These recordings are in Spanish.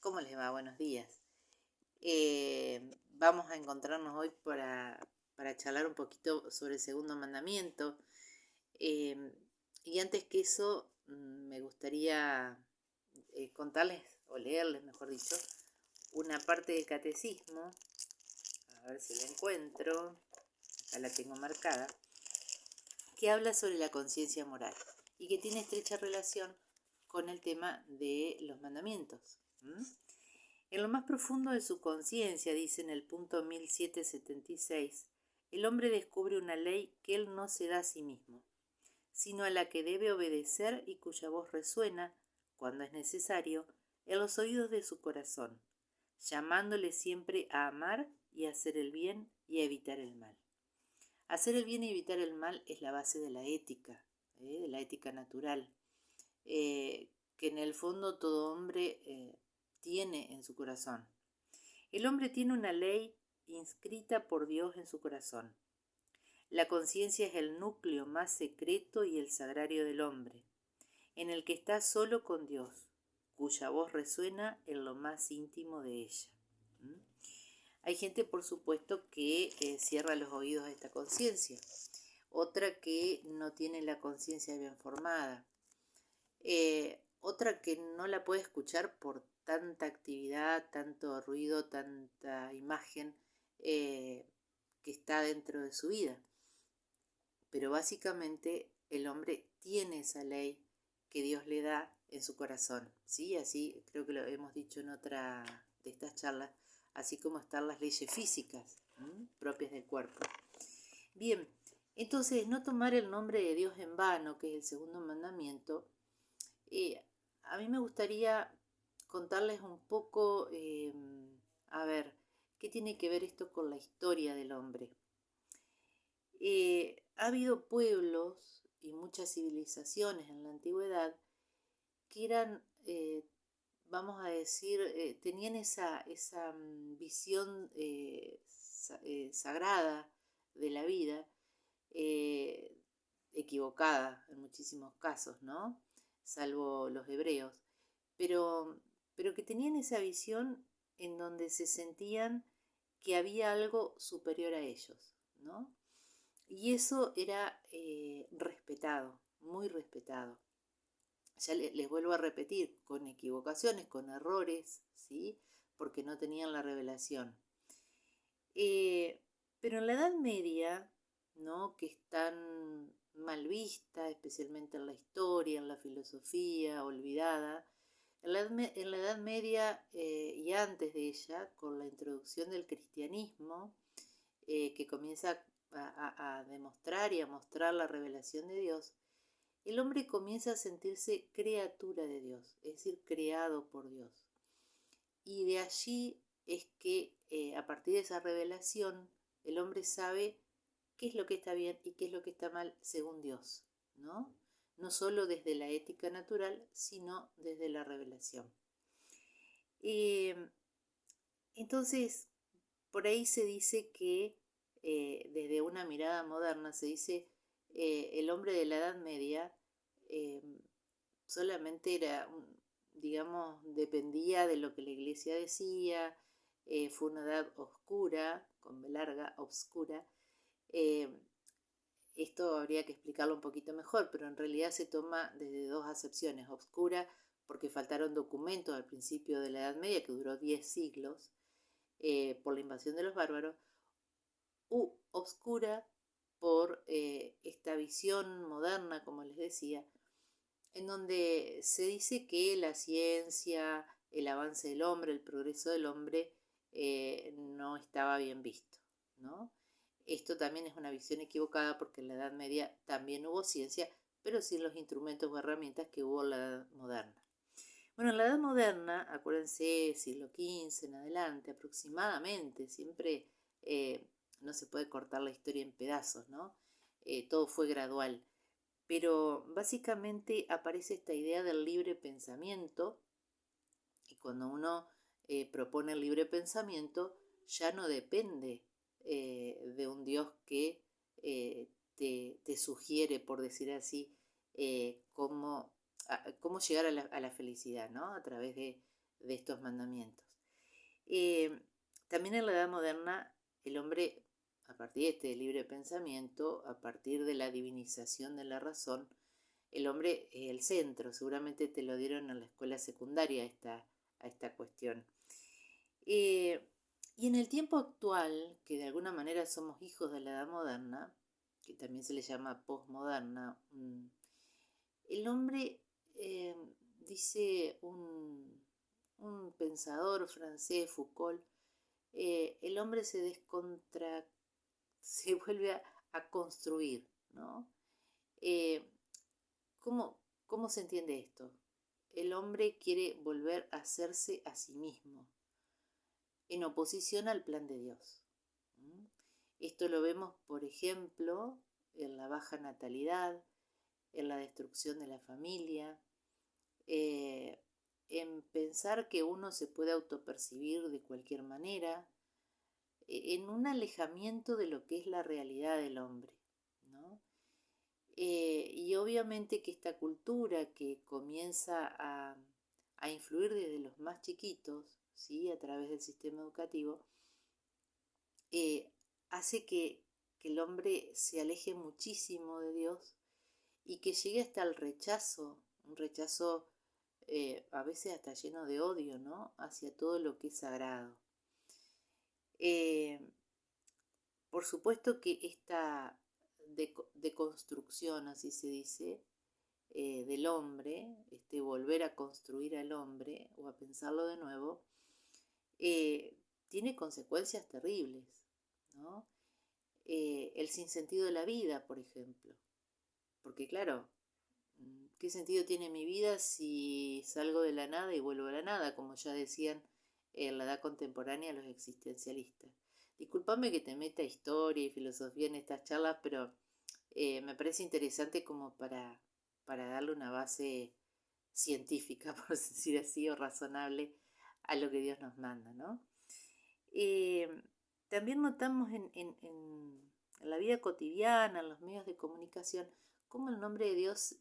¿Cómo les va? Buenos días. Vamos a encontrarnos hoy para charlar un poquito sobre el segundo mandamiento. Eh, y antes que eso, me gustaría contarles, o leerles, mejor dicho, una parte del catecismo. A ver si la encuentro. Acá la tengo marcada. Que habla sobre la conciencia moral y que tiene estrecha relación con el tema de los mandamientos. En lo más profundo de su conciencia, dice en el punto 1776, el hombre descubre una ley que él no se da a sí mismo, sino a la que debe obedecer y cuya voz resuena, cuando es necesario, en los oídos de su corazón, llamándole siempre a amar y a hacer el bien y a evitar el mal. Hacer el bien y evitar el mal es la base de la ética natural, que en el fondo todo hombre tiene en su corazón. El hombre tiene una ley inscrita por Dios en su corazón. La conciencia es el núcleo más secreto y el sagrario del hombre, en el que está solo con Dios, cuya voz resuena en lo más íntimo de ella. Hay gente, por supuesto, que cierra los oídos a esta conciencia, otra que no tiene la conciencia bien formada, otra que no la puede escuchar por tanta actividad, tanto ruido, tanta imagen que está dentro de su vida. Pero básicamente el hombre tiene esa ley que Dios le da en su corazón, ¿sí? Así creo que lo hemos dicho en otra de estas charlas, así como están las leyes físicas propias del cuerpo. Bien, entonces no tomar el nombre de Dios en vano, que es el segundo mandamiento. A mí me gustaría contarles un poco, a ver, qué tiene que ver esto con la historia del hombre. Ha habido pueblos y muchas civilizaciones en la antigüedad que eran, vamos a decir, tenían esa visión sagrada de la vida, equivocada en muchísimos casos, ¿no? Salvo los hebreos, pero, pero que tenían esa visión en donde se sentían que había algo superior a ellos, ¿no? Y eso era respetado, muy respetado. Ya les vuelvo a repetir, con equivocaciones, con errores, ¿sí? Porque no tenían la revelación. Pero en la Edad Media, ¿no? Que es tan mal vista, especialmente en la historia, en la filosofía, olvidada, en la Edad Media y antes de ella, con la introducción del cristianismo, que comienza a demostrar y a mostrar la revelación de Dios, el hombre comienza a sentirse criatura de Dios, es decir, creado por Dios. Y de allí es que a partir de esa revelación el hombre sabe qué es lo que está bien y qué es lo que está mal según Dios, ¿no? No solo desde la ética natural, sino desde la revelación. Entonces, por ahí se dice que desde una mirada moderna se dice el hombre de la Edad Media eh, solamente era, digamos, dependía de lo que la iglesia decía, fue una edad oscura, con B larga, oscura. Eh, Esto habría que explicarlo un poquito mejor, pero en realidad se toma desde dos acepciones. Oscura porque faltaron documentos al principio de la Edad Media, que duró 10 siglos, por la invasión de los bárbaros, u oscura por esta visión moderna, como les decía, en donde se dice que la ciencia, el avance del hombre, el progreso del hombre, no estaba bien visto, ¿no? Esto también es una visión equivocada porque en la Edad Media también hubo ciencia, pero sin los instrumentos o herramientas que hubo en la Edad Moderna. Bueno, en la Edad Moderna, acuérdense, siglo XV en adelante aproximadamente, siempre no se puede cortar la historia en pedazos, ¿no? Todo fue gradual. Pero básicamente aparece esta idea del libre pensamiento, y cuando uno propone el libre pensamiento, ya no depende de un Dios que te sugiere, por decir así, cómo llegar a la felicidad, ¿no? A través de estos mandamientos. También en la Edad Moderna, el hombre, a partir de este libre pensamiento, a partir de la divinización de la razón, el hombre es el centro. Seguramente te lo dieron en la escuela secundaria a esta cuestión. Y en el tiempo actual, que de alguna manera somos hijos de la Edad Moderna, que también se le llama posmoderna, el hombre, dice un pensador francés, Foucault, el hombre se vuelve a construir, ¿no? Eh, ¿Cómo se entiende esto? El hombre quiere volver a hacerse a sí mismo, en oposición al plan de Dios. Esto lo vemos, por ejemplo, en la baja natalidad, en la destrucción de la familia, en pensar que uno se puede autopercibir de cualquier manera, en un alejamiento de lo que es la realidad del hombre, ¿no? Y obviamente que esta cultura que comienza a influir desde los más chiquitos, ¿sí? A través del sistema educativo, hace que el hombre se aleje muchísimo de Dios y que llegue hasta el rechazo, un rechazo a veces hasta lleno de odio, ¿no? Hacia todo lo que es sagrado. Por supuesto que esta deconstrucción, así se dice, del hombre, este volver a construir al hombre o a pensarlo de nuevo, tiene consecuencias terribles, ¿no? El sinsentido de la vida, por ejemplo. Porque claro, ¿qué sentido tiene mi vida si salgo de la nada y vuelvo a la nada? Como ya decían en la edad contemporánea los existencialistas. Discúlpame que te meta historia y filosofía en estas charlas, pero me parece interesante como para darle una base científica, por decir así, o razonable a lo que Dios nos manda, ¿no? También notamos en la vida cotidiana, en los medios de comunicación, cómo el nombre de Dios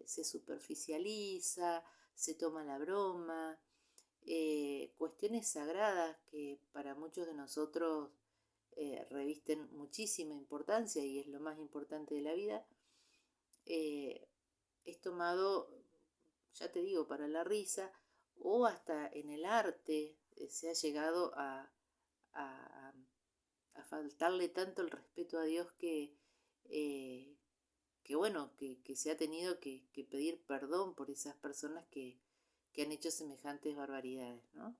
se superficializa, se toma la broma, cuestiones sagradas que para muchos de nosotros revisten muchísima importancia y es lo más importante de la vida, es tomado, ya te digo, para la risa, o hasta en el arte se ha llegado a, a faltarle tanto el respeto a Dios que bueno, que se ha tenido que pedir perdón por esas personas que han hecho semejantes barbaridades, ¿no?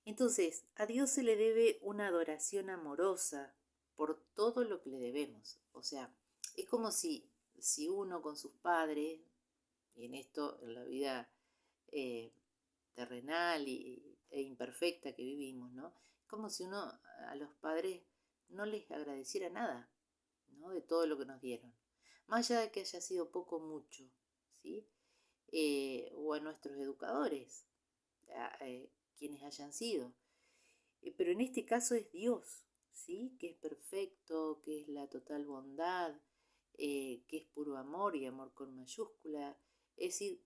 Entonces, a Dios se le debe una adoración amorosa por todo lo que le debemos. O sea, es como si uno con sus padres, y en esto, en la vida terrenal e imperfecta que vivimos, ¿no? Es como si uno a los padres no les agradeciera nada, ¿no? De todo lo que nos dieron. Más allá de que haya sido poco o mucho, ¿sí? O a nuestros educadores, quienes hayan sido. Pero en este caso es Dios, ¿sí? Que es perfecto, que es la total bondad, que es puro amor y amor con mayúscula. Es decir,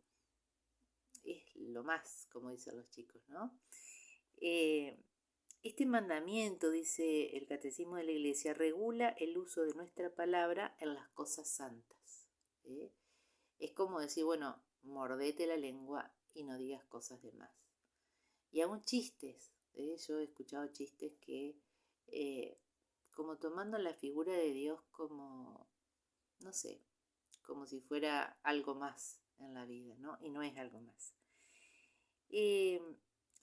es lo más, como dicen los chicos, ¿no? Este mandamiento, dice el Catecismo de la Iglesia, regula el uso de nuestra palabra en las cosas santas. Es como decir, bueno, mordete la lengua y no digas cosas de más. Y aún chistes, yo he escuchado chistes que, como tomando la figura de Dios como, no sé, como si fuera algo más en la vida, ¿no? Y no es algo más.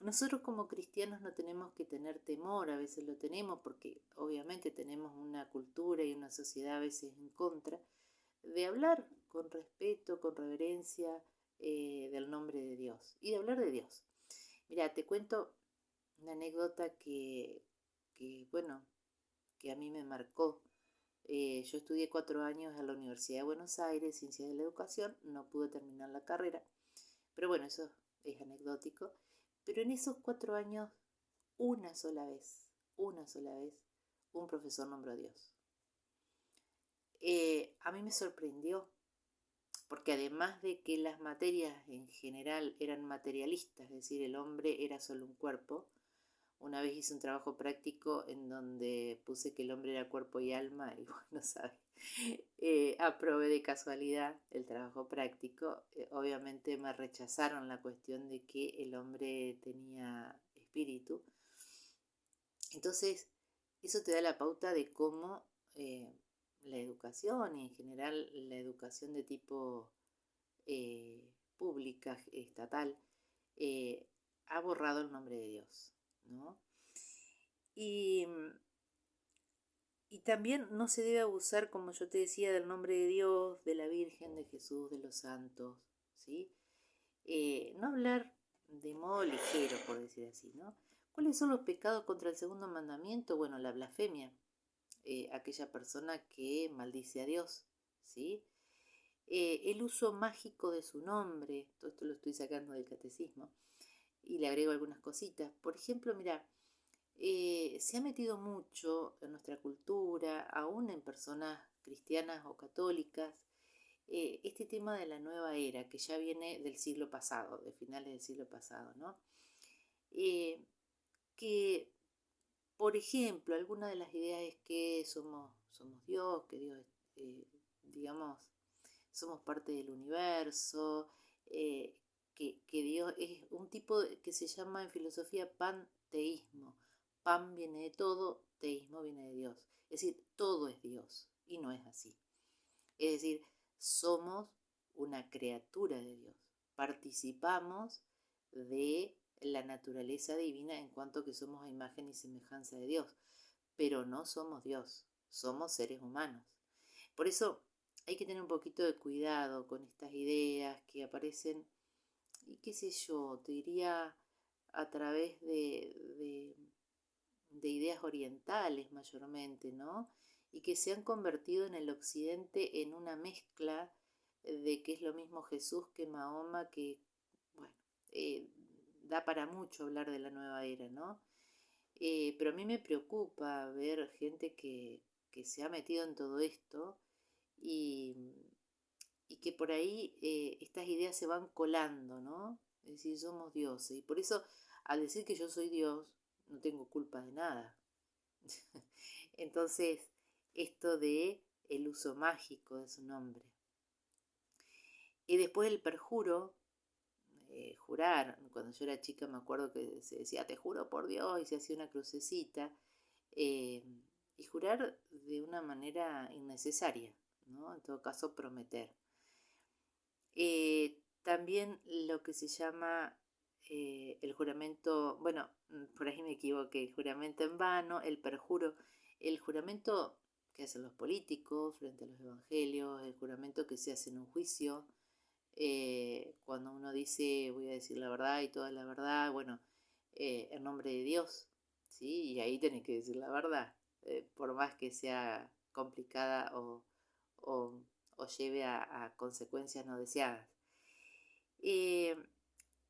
Nosotros como cristianos no tenemos que tener temor, a veces lo tenemos porque obviamente tenemos una cultura y una sociedad a veces en contra, de hablar con respeto, con reverencia del nombre de Dios y de hablar de Dios. Mira, te cuento una anécdota bueno, que a mí me marcó. Yo estudié 4 años en la Universidad de Buenos Aires, Ciencias de la Educación, no pude terminar la carrera, pero bueno, eso es anecdótico. Pero en esos 4 años, una sola vez, un profesor nombró a Dios. A mí me sorprendió, porque además de que las materias en general eran materialistas, es decir, el hombre era solo un cuerpo, una vez hice un trabajo práctico en donde puse que el hombre era cuerpo y alma y bueno, sabes, aprobé de casualidad el trabajo práctico. Obviamente me rechazaron la cuestión de que el hombre tenía espíritu. Entonces, eso te da la pauta de cómo la educación y en general la educación de tipo eh, pública, estatal, ha borrado el nombre de Dios, ¿no? Y, y también no se debe abusar, como yo te decía, del nombre de Dios, de la Virgen, de Jesús, de los santos, ¿sí? No hablar de modo ligero, por decir así, ¿no? ¿Cuáles son los pecados contra el segundo mandamiento? Bueno, la blasfemia, aquella persona que maldice a Dios, ¿sí? El uso mágico de su nombre, todo esto lo estoy sacando del catecismo, y le agrego algunas cositas. Por ejemplo, mira, se ha metido mucho en nuestra cultura, aún en personas cristianas o católicas, este tema de la nueva era, que ya viene del siglo pasado, de finales del siglo pasado, ¿no? Eh, que, por ejemplo, alguna de las ideas es que somos Dios, que Dios, digamos, somos parte del universo, eh, que Dios es un tipo que se llama en filosofía panteísmo. Pan viene de todo, teísmo viene de Dios. Es decir, todo es Dios y no es así. Es decir, somos una criatura de Dios. Participamos de la naturaleza divina en cuanto que somos a imagen y semejanza de Dios, pero no somos Dios, somos seres humanos. Por eso hay que tener un poquito de cuidado con estas ideas que aparecen, y qué sé yo, te diría a través de ideas orientales mayormente, ¿no? Y que se han convertido en el occidente en una mezcla de que es lo mismo Jesús que Mahoma, que, bueno, da para mucho hablar de la nueva era, ¿no? Pero a mí me preocupa ver gente que se ha metido en todo esto y, y que por ahí estas ideas se van colando, ¿no? Es decir, somos dioses. Y por eso, al decir que yo soy Dios, no tengo culpa de nada. Entonces, esto de el uso mágico de su nombre. Y después el perjuro, jurar. Cuando yo era chica me acuerdo que se decía, te juro por Dios, y se hacía una crucecita. eh, y jurar de una manera innecesaria, ¿no? En todo caso, prometer. También lo que se llama el juramento, bueno, por ahí me equivoqué, el juramento en vano, el perjuro, el juramento que hacen los políticos frente a los evangelios, el juramento que se hace en un juicio, cuando uno dice voy a decir la verdad y toda la verdad, bueno, en nombre de Dios, ¿sí? Y ahí tenés que decir la verdad, por más que sea complicada o, o lleve a consecuencias no deseadas. Eh,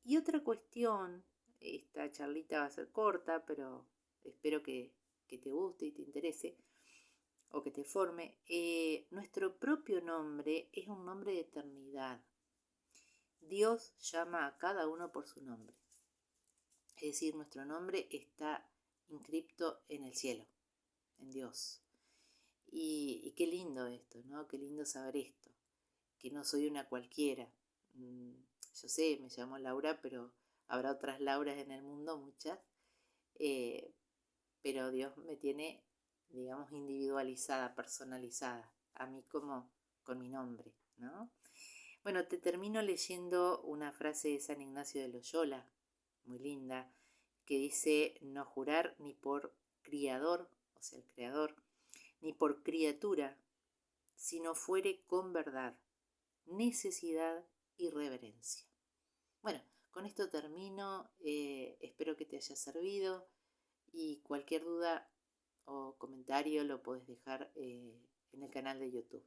y otra cuestión, esta charlita va a ser corta, pero espero que te guste y te interese o que te forme. Nuestro propio nombre es un nombre de eternidad. Dios llama a cada uno por su nombre. Es decir, nuestro nombre está inscripto en el cielo, en Dios. Y qué lindo esto, ¿no? Qué lindo saber esto, que no soy una cualquiera. Yo sé, me llamo Laura, pero habrá otras Lauras en el mundo, muchas. eh, pero Dios me tiene, digamos, individualizada, personalizada, a mí como con mi nombre, ¿no? Bueno, te termino leyendo una frase de San Ignacio de Loyola, muy linda, que dice, no jurar ni por criador, o sea, el creador, ni por criatura, si no fuere con verdad, necesidad y reverencia. Bueno, con esto termino, espero que te haya servido y cualquier duda o comentario lo podés dejar en el canal de YouTube.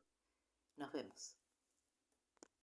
Nos vemos.